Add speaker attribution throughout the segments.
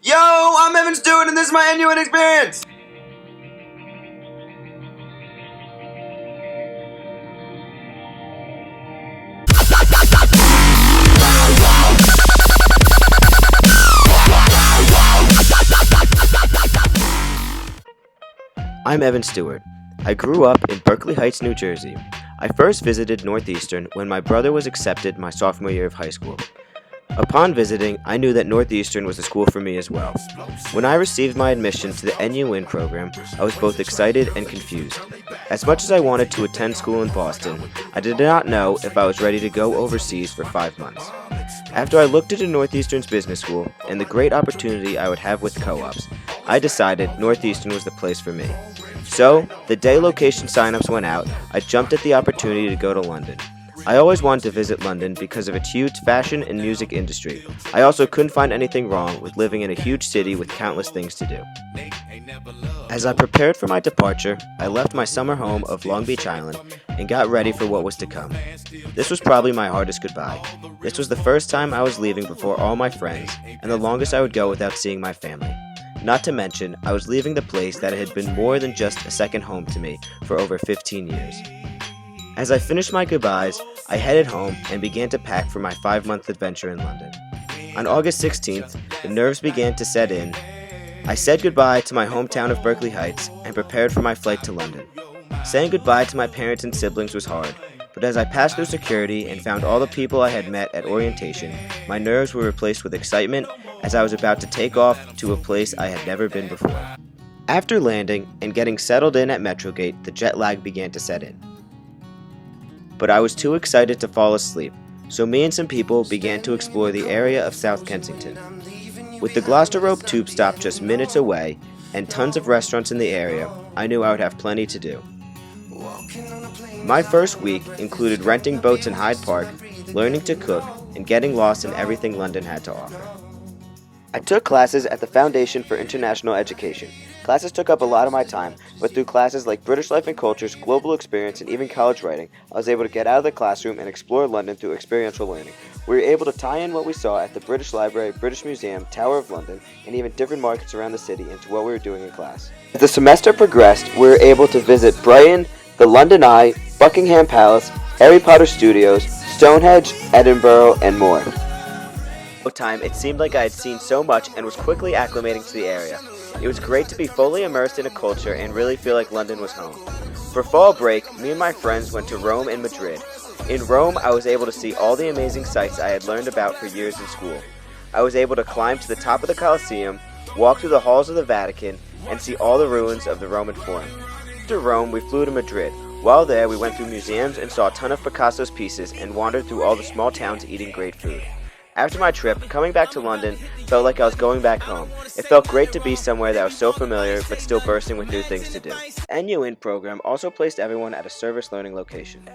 Speaker 1: Yo, I'm Evan Stuart, and this is my NUN experience!
Speaker 2: I'm Evan Stewart. I grew up in Berkeley Heights, New Jersey. I first visited Northeastern when my brother was accepted my sophomore year of high school. Upon visiting, I knew that Northeastern was a school for me as well. When I received my admission to the NUN program, I was both excited and confused. As much as I wanted to attend school in Boston, I did not know if I was ready to go overseas for 5 months. After I looked into Northeastern's business school and the great opportunity I would have with co-ops, I decided Northeastern was the place for me. So, the day location signups went out, I jumped at the opportunity to go to London. I always wanted to visit London because of its huge fashion and music industry. I also couldn't find anything wrong with living in a huge city with countless things to do. As I prepared for my departure, I left my summer home of Long Beach Island and got ready for what was to come. This was probably my hardest goodbye. This was the first time I was leaving before all my friends, and the longest I would go without seeing my family. Not to mention, I was leaving the place that had been more than just a second home to me for over 15 years. As I finished my goodbyes, I headed home and began to pack for my 5-month adventure in London. On August 16th, the nerves began to set in. I said goodbye to my hometown of Berkeley Heights and prepared for my flight to London. Saying goodbye to my parents and siblings was hard, but as I passed through security and found all the people I had met at orientation, my nerves were replaced with excitement as I was about to take off to a place I had never been before. After landing and getting settled in at Metrogate, the jet lag began to set in. But I was too excited to fall asleep, so me and some people began to explore the area of South Kensington. With the Gloucester Road tube stop just minutes away and tons of restaurants in the area, I knew I would have plenty to do. My first week included renting boats in Hyde Park, learning to cook, and getting lost in everything London had to offer. I took classes at the Foundation for International Education. Classes took up a lot of my time, but through classes like British Life and Cultures, Global Experience, and even college writing, I was able to get out of the classroom and explore London through experiential learning. We were able to tie in what we saw at the British Library, British Museum, Tower of London, and even different markets around the city into what we were doing in class. As the semester progressed, we were able to visit Brighton, the London Eye, Buckingham Palace, Harry Potter Studios, Stonehenge, Edinburgh, and more. Time, it seemed like I had seen so much and was quickly acclimating to the area. It was great to be fully immersed in a culture and really feel like London was home. For fall break, me and my friends went to Rome and Madrid. In Rome, I was able to see all the amazing sights I had learned about for years in school. I was able to climb to the top of the Colosseum, walk through the halls of the Vatican, and see all the ruins of the Roman Forum. After Rome, we flew to Madrid. While there, we went through museums and saw a ton of Picasso's pieces and wandered through all the small towns eating great food. After my trip, coming back to London felt like I was going back home. It felt great to be somewhere that was so familiar but still bursting with new things to do. The NUN program also placed everyone at a service learning location.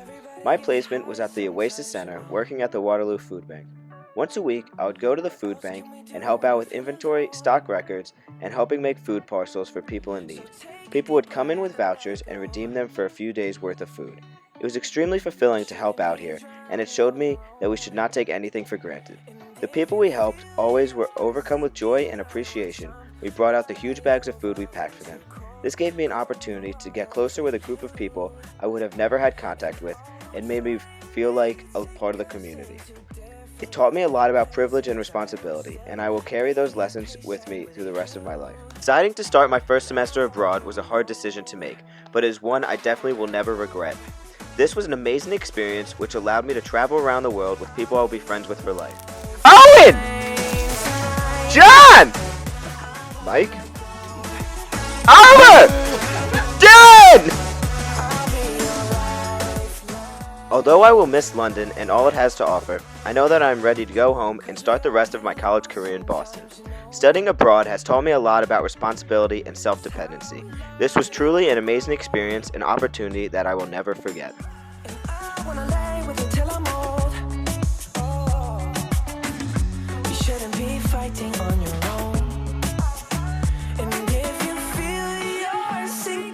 Speaker 2: My placement was at the Oasis Center, working at the Waterloo Food Bank. Once a week, I would go to the food bank and help out with inventory, stock records, and helping make food parcels for people in need. People would come in with vouchers and redeem them for a few days' worth of food. It was extremely fulfilling to help out here, and it showed me that we should not take anything for granted. The people we helped always were overcome with joy and appreciation. We brought out the huge bags of food we packed for them. This gave me an opportunity to get closer with a group of people I would have never had contact with and made me feel like a part of the community. It taught me a lot about privilege and responsibility, and I will carry those lessons with me through the rest of my life. Deciding to start my first semester abroad was a hard decision to make, but it is one I definitely will never regret. This was an amazing experience which allowed me to travel around the world with people I'll be friends with for life. Owen! John! Mike? Oliver! Dan! Although I will miss London and all it has to offer, I know that I am ready to go home and start the rest of my college career in Boston. Studying abroad has taught me a lot about responsibility and self-dependency. This was truly an amazing experience and opportunity that I will never forget.
Speaker 3: Fighting on your